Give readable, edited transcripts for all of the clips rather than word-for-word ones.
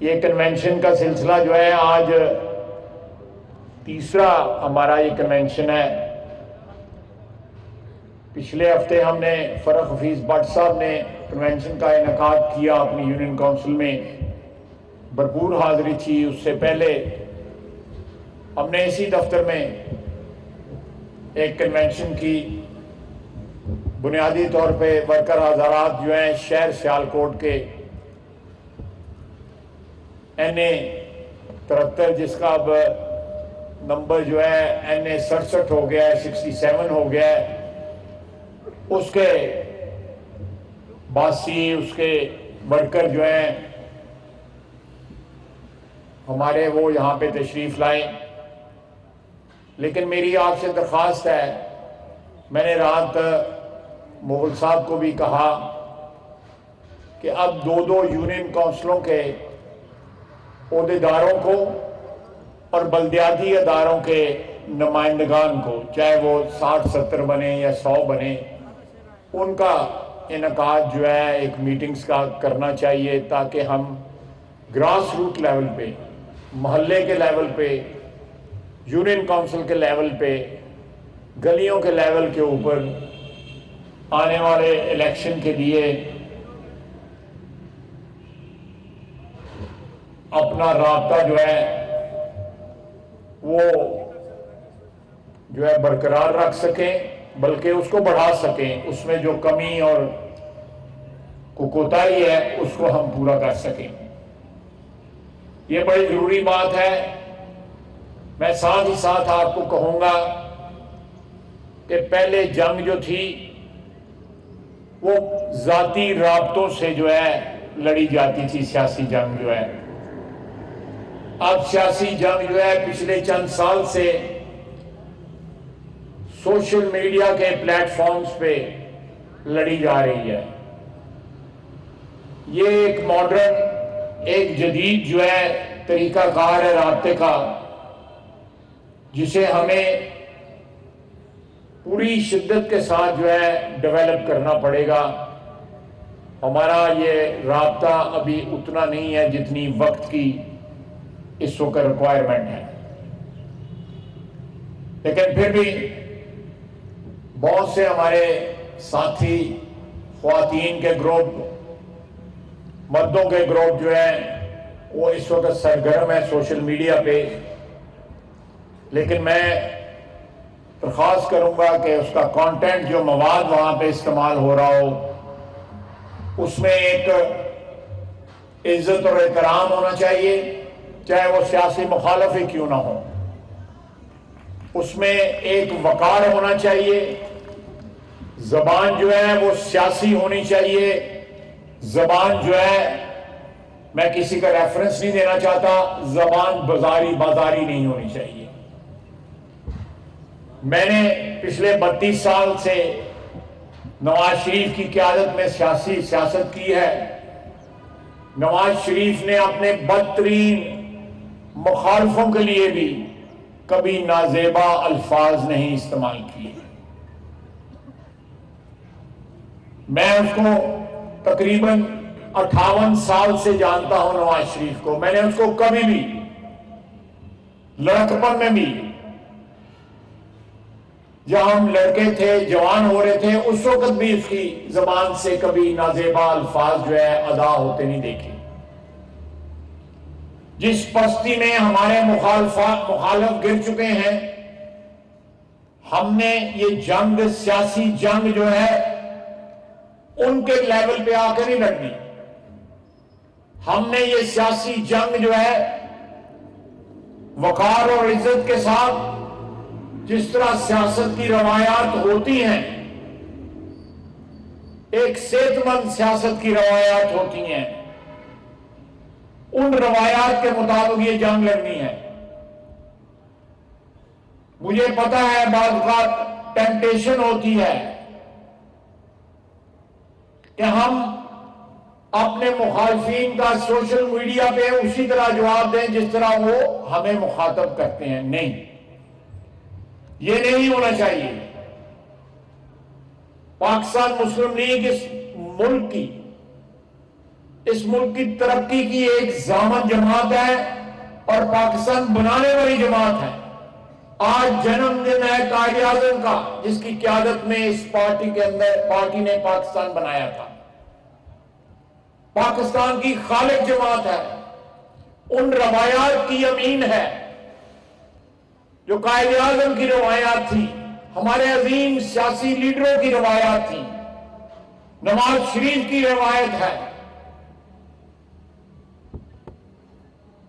یہ کنونشن کا سلسلہ جو ہے آج تیسرا ہمارا یہ کنونشن ہے۔ پچھلے ہفتے ہم نے فرق حفیظ بٹ صاحب نے کنونشن کا انعقاد کیا اپنی یونین کونسل میں، بھرپور حاضری تھی۔ اس سے پہلے ہم نے اسی دفتر میں ایک کنونشن کی، بنیادی طور پہ ورکر حضرات جو ہیں شہر سیالکوٹ کے NA-73 جس کا اب نمبر جو ہے NA-67 ہو گیا ہے، 67 ہو گیا ہے، اس کے باسی، اس کے ورکر جو ہیں ہمارے وہ یہاں پہ تشریف لائیں۔ لیکن میری آپ سے درخواست ہے، میں نے رات مغل صاحب کو بھی کہا کہ اب دو یونین کونسلوں کے عہدیداروں کو اور بلدیاتی اداروں کے نمائندگان کو، چاہے وہ 60-70 بنے یا 100 بنے، ان کا انعقاد جو ہے ایک میٹنگز کا کرنا چاہیے، تاکہ ہم گراس روٹ لیول پہ، محلے کے لیول پہ، یونین کونسل کے لیول پہ، گلیوں کے لیول کے اوپر آنے والے الیکشن کے لیے اپنا رابطہ جو ہے وہ جو ہے برقرار رکھ سکیں، بلکہ اس کو بڑھا سکیں، اس میں جو کمی اور کوتاہی ہے اس کو ہم پورا کر سکیں۔ یہ بڑی ضروری بات ہے۔ میں ساتھ ہی ساتھ آپ کو کہوں گا کہ پہلے جنگ جو تھی وہ ذاتی رابطوں سے جو ہے لڑی جاتی تھی، سیاسی جنگ جو ہے۔ اب سیاسی جنگ جو ہے پچھلے چند سال سے سوشل میڈیا کے پلیٹ فارمز پہ لڑی جا رہی ہے۔ یہ ایک ماڈرن، ایک جدید جو ہے طریقہ کار ہے رابطے کا، جسے ہمیں پوری شدت کے ساتھ جو ہے ڈیولپ کرنا پڑے گا۔ ہمارا یہ رابطہ ابھی اتنا نہیں ہے جتنی وقت کی اس وقت ریکوائرمنٹ ہے، لیکن پھر بھی بہت سے ہمارے ساتھی خواتین کے گروپ، مردوں کے گروپ جو ہیں وہ اس وقت سرگرم ہے سوشل میڈیا پہ، لیکن میں درخواست کروں گا کہ اس کا کانٹینٹ، جو مواد وہاں پہ استعمال ہو رہا ہو، اس میں ایک عزت اور احترام ہونا چاہیے، چاہے وہ سیاسی مخالف ہی کیوں نہ ہو۔ اس میں ایک وقار ہونا چاہیے، زبان جو ہے وہ سیاسی ہونی چاہیے، زبان جو ہے، میں کسی کا ریفرنس نہیں دینا چاہتا، زبان بازاری نہیں ہونی چاہیے۔ میں نے پچھلے 32 سال سے نواز شریف کی قیادت میں سیاست کی ہے۔ نواز شریف نے اپنے بدترین مخالفوں کے لیے بھی کبھی نازیبا الفاظ نہیں استعمال کیے۔ میں اس کو تقریباً 58 سال سے جانتا ہوں نواز شریف کو، میں نے اس کو کبھی بھی لڑکپن میں بھی، جب ہم لڑکے تھے، جوان ہو رہے تھے، اس وقت بھی اس کی زبان سے کبھی نازیبا الفاظ جو ہے ادا ہوتے نہیں دیکھے۔ جس پستی میں ہمارے مخالف گر چکے ہیں، ہم نے یہ جنگ، سیاسی جنگ جو ہے ان کے لیول پہ آ کے نہیں لڑنی۔ ہم نے یہ سیاسی جنگ جو ہے وقار اور عزت کے ساتھ، جس طرح سیاست کی روایات ہوتی ہیں، ایک صحت مند سیاست کی روایات ہوتی ہیں، ان روایات کے مطابق یہ جنگ لڑنی ہے۔ مجھے پتا ہے بعض اوقات ٹیمپٹیشن ہوتی ہے کہ ہم اپنے مخالفین کا سوشل میڈیا پہ اسی طرح جواب دیں جس طرح وہ ہمیں مخاطب کرتے ہیں۔ نہیں، یہ نہیں ہونا چاہیے۔ پاکستان مسلم لیگ اس ملک کی اس ملک کی ترقی کی ایک ضامن جماعت ہے اور پاکستان بنانے والی جماعت ہے۔ آج جنم دن ہے قائد اعظم کا، جس کی قیادت میں اس پارٹی کے اندر پارٹی نے پاکستان بنایا تھا۔ پاکستان کی خالق جماعت ہے، ان روایات کی امین ہے جو قائد اعظم کی روایات تھی، ہمارے عظیم سیاسی لیڈروں کی روایات تھی، نواز شریف کی روایت ہے۔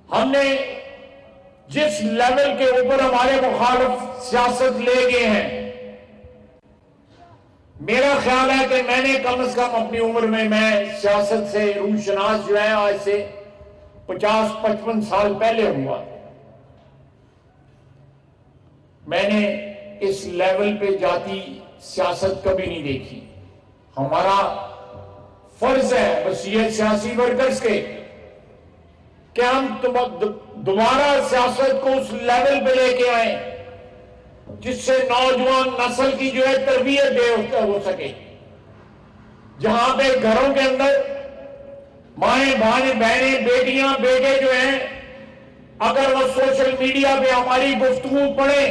ہم نے جس لیول کے اوپر ہمارے مخالف سیاست لے گئے ہیں، میرا خیال ہے کہ میں نے کم از کم اپنی عمر میں سیاست سے روح شناس جو ہے آج سے 50-55 سال پہلے ہوا، میں نے اس لیول پہ جاتی سیاست کبھی نہیں دیکھی۔ ہمارا فرض ہے وسیع سیاسی ورکرز کے کہ ہم دوبارہ سیاست کو اس لیول پہ لے کے آئیں جس سے نوجوان نسل کی جو ہے تربیت ہو سکے، جہاں پہ گھروں کے اندر مائیں بہنیں بیٹیاں بیٹے جو ہیں اگر وہ سوشل میڈیا پہ ہماری گفتگو پڑھیں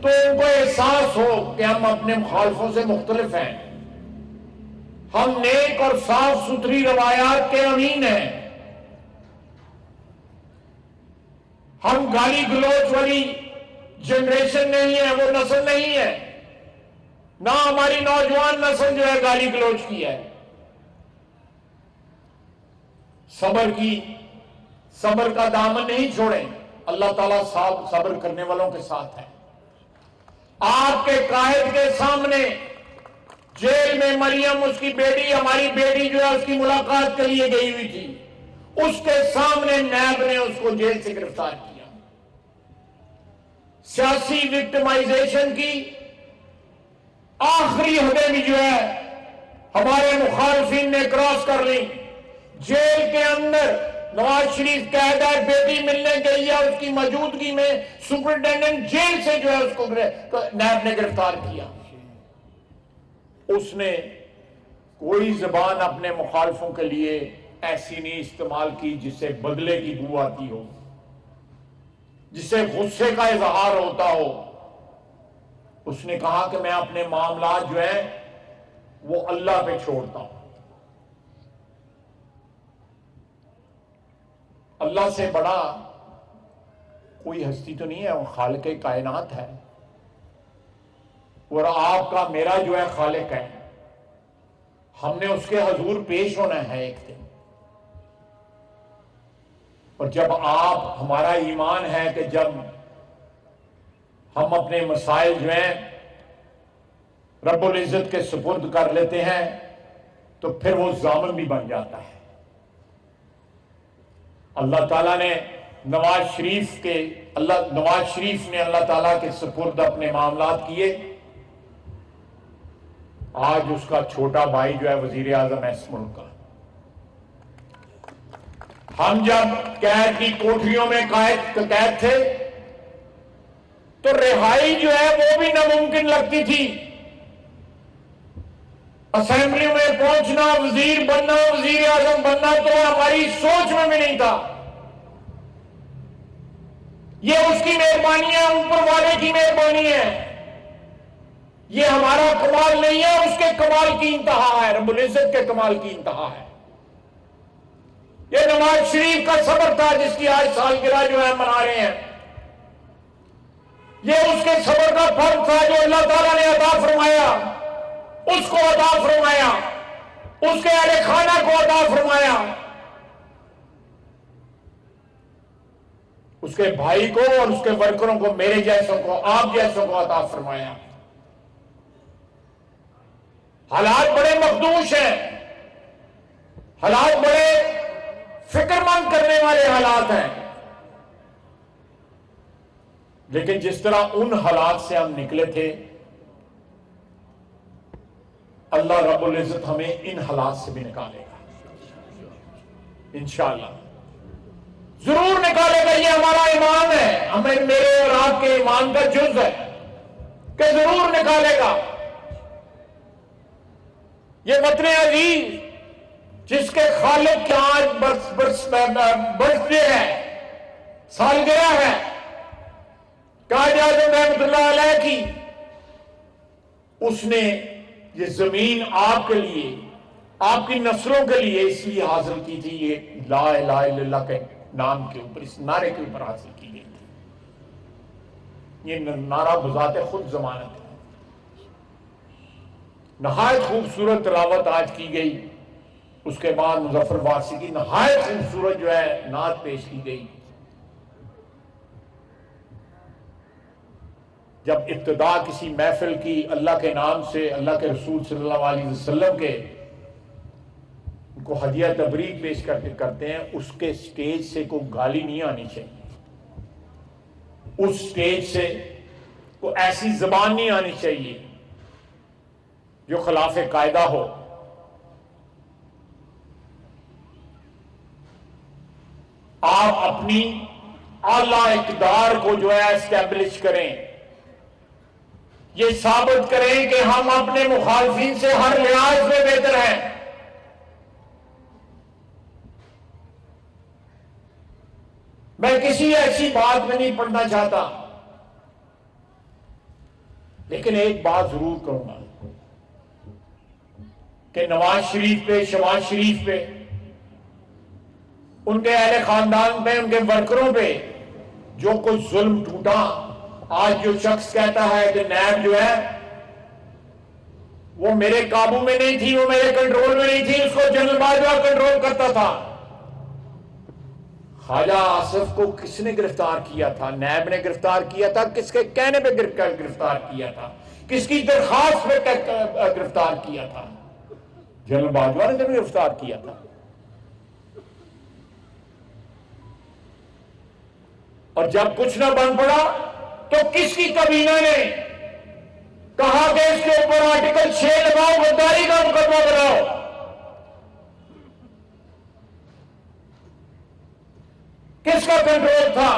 تو ان کو احساس ہو کہ ہم اپنے مخالفوں سے مختلف ہیں، ہم نیک اور صاف ستھری روایات کے امین ہیں، ہم گالی گلوچ والی جنریشن نہیں ہے، وہ نسل نہیں ہے، نہ ہماری نوجوان نسل جو ہے گالی گلوچ کی ہے۔ صبر کا دامن نہیں چھوڑیں، اللہ تعالیٰ صبر کرنے والوں کے ساتھ ہے۔ آپ کے قائد کے سامنے جیل میں مریم، اس کی بیٹی، ہماری بیٹی جو ہے اس کی ملاقات کے لیے گئی ہوئی تھی، اس کے سامنے نیب نے اس کو جیل سے گرفتار کیا۔ سیاسی وکٹمائزیشن کی آخری حدیں بھی جو ہے ہمارے مخالفین نے کراس کر لی۔ جیل کے اندر نواز شریف قید ہے، بیٹی ملنے گئی ہے، اس کی موجودگی میں سپرنٹینڈنٹ جیل سے جو ہے اس کو نیب نے گرفتار کیا۔ اس نے کوئی زبان اپنے مخالفوں کے لیے ایسی نہیں استعمال کی جس سے بدلے کی بو آتی ہو، جس سے غصے کا اظہار ہوتا ہو۔ اس نے کہا کہ میں اپنے معاملات جو ہیں وہ اللہ پہ چھوڑتا ہوں، اللہ سے بڑا کوئی ہستی تو نہیں ہے، وہ خالق کائنات ہے، اور آپ کا میرا جو ہے خالق ہے، ہم نے اس کے حضور پیش ہونا ہے ایک دن۔ اور جب آپ، ہمارا ایمان ہے کہ جب ہم اپنے مسائل جو ہیں رب العزت کے سپرد کر لیتے ہیں تو پھر وہ ضامن بھی بن جاتا ہے۔ اللہ تعالیٰ نے نواز شریف نے اللہ تعالیٰ کے سپرد اپنے معاملات کیے۔ آج اس کا چھوٹا بھائی جو ہے وزیر اعظم ہے اس ملک کا۔ ہم جب قید کی کوٹریوں میں قید تھے تو رہائی جو ہے وہ بھی ناممکن لگتی تھی، اسمبلی میں پہنچنا، وزیر بننا، وزیر اعظم بننا تو ہماری سوچ میں بھی نہیں تھا۔ یہ اس کی مہربانی ہے، اوپر والے کی مہربانی ہے، یہ ہمارا کمال نہیں ہے، اس کے کمال کی انتہا ہے، رب العزت کے کمال کی انتہا ہے۔ یہ نواز شریف کا صبر تھا جس کی آج سالگرہ جو ہے منا رہے ہیں، یہ اس کے صبر کا پھل تھا جو اللہ تعالیٰ نے عطا فرمایا، اس کو عطا فرمایا، اس کے اہل خانہ کو عطا فرمایا، اس کے بھائی کو اور اس کے ورکروں کو، میرے جیسوں کو، آپ جیسوں کو عطا فرمایا۔ حالات بڑے مخدوش ہیں، حالات بڑے فکر مند کرنے والے حالات ہیں، لیکن جس طرح ان حالات سے ہم نکلے تھے، اللہ رب العزت ہمیں ان حالات سے بھی نکالے گا انشاءاللہ، ضرور نکالے گا۔ یہ ہمارا ایمان ہے، ہمیں، میرے اور آپ کے ایمان کا جز ہے کہ ضرور نکالے گا۔ یہ وطن عزیز جس کے خالق کے آج برتھ ڈے ہے، سالگرہ ہے، قائد اعظم رحمۃ اللہ علیہ کی، اس نے یہ زمین آپ کے لیے، آپ کی نسلوں کے لیے اس لیے حاصل کی تھی، یہ لا الہ الا اللہ کے نام کے اوپر، اس نعرے کے اوپر حاصل کی گئی تھی۔ یہ نعرہ بذات خود ضمانت ہے۔ نہایت خوبصورت تلاوت آج کی گئی، اس کے بعد مظفر وارثی کی نہایت خوبصورت جو ہے نعت پیش کی گئی۔ جب ابتدا کسی محفل کی اللہ کے نام سے، اللہ کے رسول صلی اللہ علیہ وسلم کے ان کو ہدیہ تبریک پیش کرتے ہیں، اس کے سٹیج سے کوئی گالی نہیں آنی چاہیے، اس سٹیج سے کوئی ایسی زبان نہیں آنی چاہیے جو خلاف قاعدہ ہو۔ آپ اپنی اعلی اقتدار کو جو ہے اسٹیبلش کریں، یہ ثابت کریں کہ ہم اپنے مخالفین سے ہر لحاظ میں بہتر ہیں۔ میں کسی ایسی بات میں نہیں پڑھنا چاہتا، لیکن ایک بات ضرور کروں گا کہ نواز شریف پہ، شہباز شریف پہ، ان کے اہل خاندان پہ، ان کے ورکروں پہ جو کچھ ظلم ٹوٹا، آج جو شخص کہتا ہے کہ نیب جو ہے وہ میرے قابو میں نہیں تھی، وہ میرے کنٹرول میں نہیں تھی، اس کو جنرل باجوہ کنٹرول کرتا تھا۔ خواجہ آصف کو کس نے گرفتار کیا تھا؟ نیب نے گرفتار کیا تھا؟ کس کے کہنے پہ گرفتار کیا تھا؟ کس کی درخواست پہ گرفتار کیا تھا؟ جنرل باجوہ نے گرفتار کیا تھا۔ اور جب کچھ نہ بن پڑا تو کس کی کابینہ نے کہا کہ اس کے اوپر آرٹیکل 6 لگاؤ، غداری کا مقدمہ بناؤ؟ کس کا کنٹرول تھا؟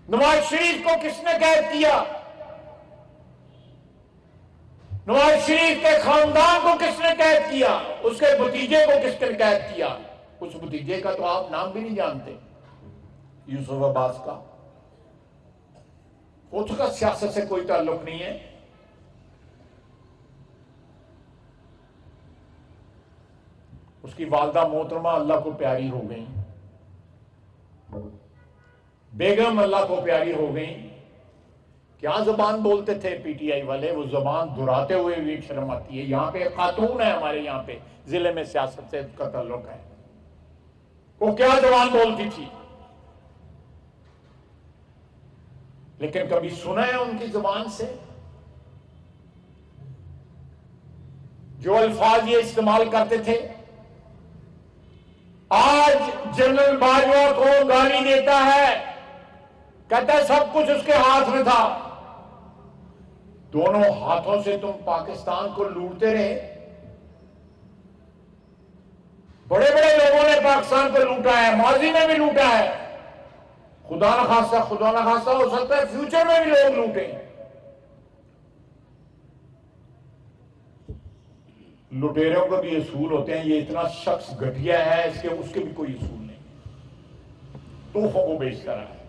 نواز شریف کو کس نے قید کیا؟ نواز شریف کے خاندان کو کس نے قید کیا؟ اس کے بھتیجے کو کس نے قید کیا؟ اس بھتیجے کا تو آپ نام بھی نہیں جانتے، یوسف عباس کا۔ اس کا سیاست سے کوئی تعلق نہیں ہے۔ اس کی والدہ محترمہ اللہ کو پیاری ہو گئیں، بیگم اللہ کو پیاری ہو گئیں۔ کیا زبان بولتے تھے پی ٹی آئی والے، وہ زبان دہراتے ہوئے بھی شرم آتی ہے۔ یہاں پہ خاتون ہے ہمارے یہاں پہ ضلع میں سیاست سے کا تعلق ہے، وہ کیا زبان بولتی تھی، لیکن کبھی سنا ہے ان کی زبان سے؟ جو الفاظ یہ استعمال کرتے تھے، آج جنرل باجوہ کو گالی دیتا ہے، کہتا ہے سب کچھ اس کے ہاتھ میں تھا۔ دونوں ہاتھوں سے تم پاکستان کو لوٹتے رہے، بڑے بڑے لوگوں نے پاکستان کو لوٹا ہے، ماضی میں بھی لوٹا ہے، خدا نہ خواستہ ہو سکتا ہے فیوچر میں بھی لوگ لوٹیں۔ لٹیروں کا بھی اصول ہوتے ہیں، یہ اتنا شخص گھٹیا ہے، اس کے بھی کوئی اصول نہیں، تحفوں کو بیچتا رہا ہے۔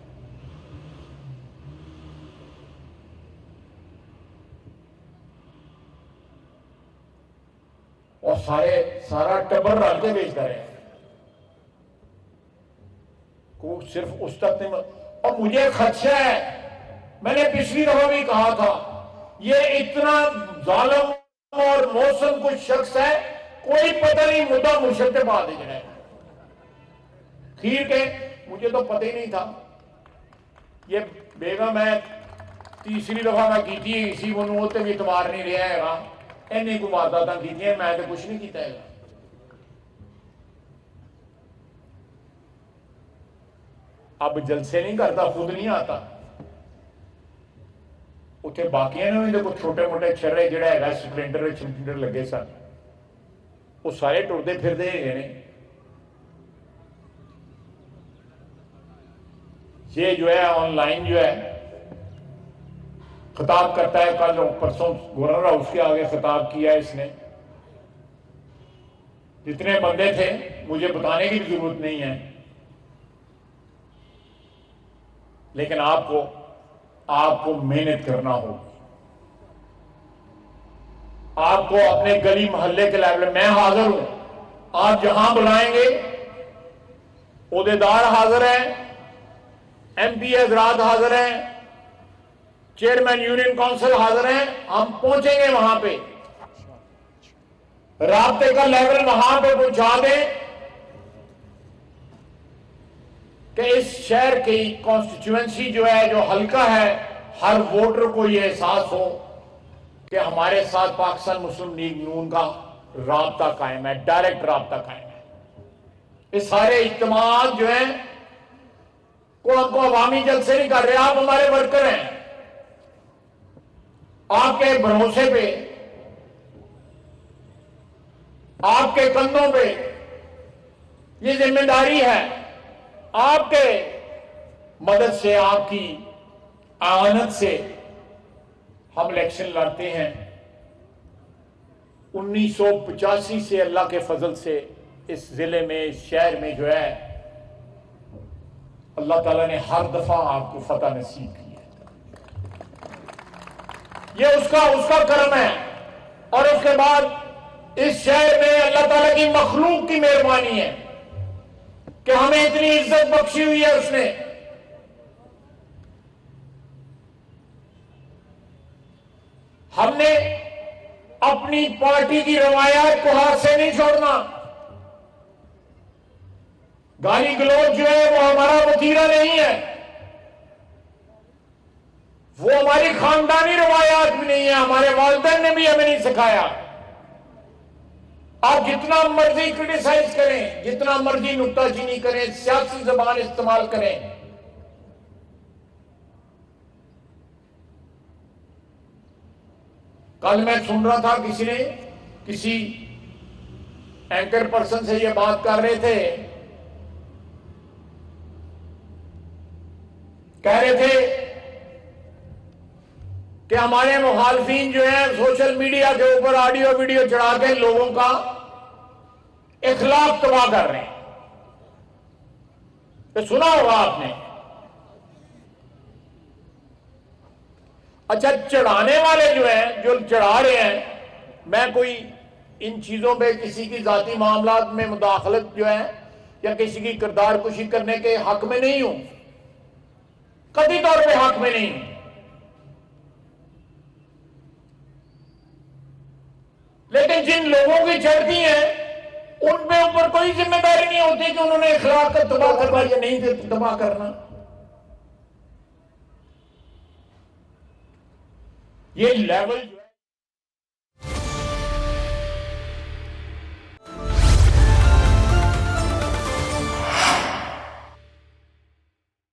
اور سارا ٹبر رل کے بیچتا رہے، کو صرف اس تک نہیں۔ اور مجھے خدشہ ہے، میں نے پچھلی دفعہ بھی کہا تھا، یہ اتنا ظالم اور موسم کچھ شخص ہے، کوئی پتہ نہیں مدعا مرشد پہ بات دے جائے خیر کے، مجھے تو پتہ ہی نہیں تھا۔ یہ بیگم ہے، تیسری دفعہ میں کی تھی، اسی بنوت تے بھی اعتبار نہیں رہا ہے گا، انہیں کو وارداتاں کی تھی، میں تو کچھ نہیں کیتا ہے۔ اب جلسے نہیں کرتا، خود نہیں آتا، اتنے باقیاں نے بھی چھوٹے موٹے چھرے جڑا ہے سپلنڈر لگے سن، وہ سارے ٹرتے پھرتے ہیں۔ یہ جو ہے آن لائن جو ہے خطاب کرتا ہے، کل پرسوں گورنر ہاؤس کے آگے خطاب کیا ہے اس نے، جتنے بندے تھے مجھے بتانے کی بھی ضرورت نہیں ہے، لیکن آپ کو محنت کرنا ہوگی. آپ کو اپنے گلی محلے کے لیول میں حاضر ہوں، آپ جہاں بلائیں گے، عہدیدار حاضر ہیں، ایم پی حضرات حاضر ہیں، چیئرمین یونین کونسل حاضر ہیں، ہم پہنچیں گے وہاں پہ، رابطے کا لیول وہاں پہ پہنچا دیں کہ اس شہر کی کانسٹیچوئنسی جو ہے، جو حلقہ ہے، ہر ووٹر کو یہ احساس ہو کہ ہمارے ساتھ پاکستان مسلم لیگ نون کا رابطہ قائم ہے، ڈائریکٹ رابطہ قائم ہے. یہ سارے اجتماعات جو ہیں ہم کو عوامی جلسے نہیں کر رہے، آپ ہمارے ورکر ہیں، آپ کے بھروسے پہ، آپ کے کندھوں پہ یہ ذمہ داری ہے. آپ کے مدد سے، آپ کی اعانت سے ہم الیکشن لڑتے ہیں. 1985 سے اللہ کے فضل سے اس ضلع میں، اس شہر میں جو ہے، اللہ تعالیٰ نے ہر دفعہ آپ کو فتح نصیب کی ہے. یہ اس کا کرم ہے. اور اس کے بعد اس شہر میں اللہ تعالیٰ کی مخلوق کی مہربانی ہے کہ ہمیں اتنی عزت بخشی ہوئی ہے اس نے. ہم نے اپنی پارٹی کی روایات کو ہاتھ سے نہیں چھوڑنا. گالی گلوچ جو ہے وہ ہمارا وتیرہ نہیں ہے، وہ ہماری خاندانی روایات بھی نہیں ہے، ہمارے والدین نے بھی ہمیں نہیں سکھایا. آپ جتنا مرضی کرٹیسائز کریں، جتنا مرضی نکتہ چینی کریں، سیاسی زبان استعمال کریں، کل میں سن رہا تھا کسی اینکر پرسن سے یہ بات کر رہے تھے، کہہ رہے تھے کہ ہمارے مخالفین جو ہیں سوشل میڈیا کے اوپر آڈیو ویڈیو چڑھا کے لوگوں کا اخلاق تباہ کر رہے ہیں. تو سنا ہوگا آپ نے. اچھا، چڑھانے والے جو ہیں، جو چڑھا رہے ہیں، میں کوئی ان چیزوں پہ کسی کی ذاتی معاملات میں مداخلت جو ہے یا کسی کی کردار کشی کرنے کے حق میں نہیں ہوں، قطعی طور پہ حق میں نہیں ہوں. لیکن جن لوگوں کی چڑھتی ہیں ان پہ اوپر کوئی ذمہ داری نہیں ہوتی کہ انہوں نے اخلاق کا تباہ کرنا یا نہیں تباہ کرنا. یہ لیول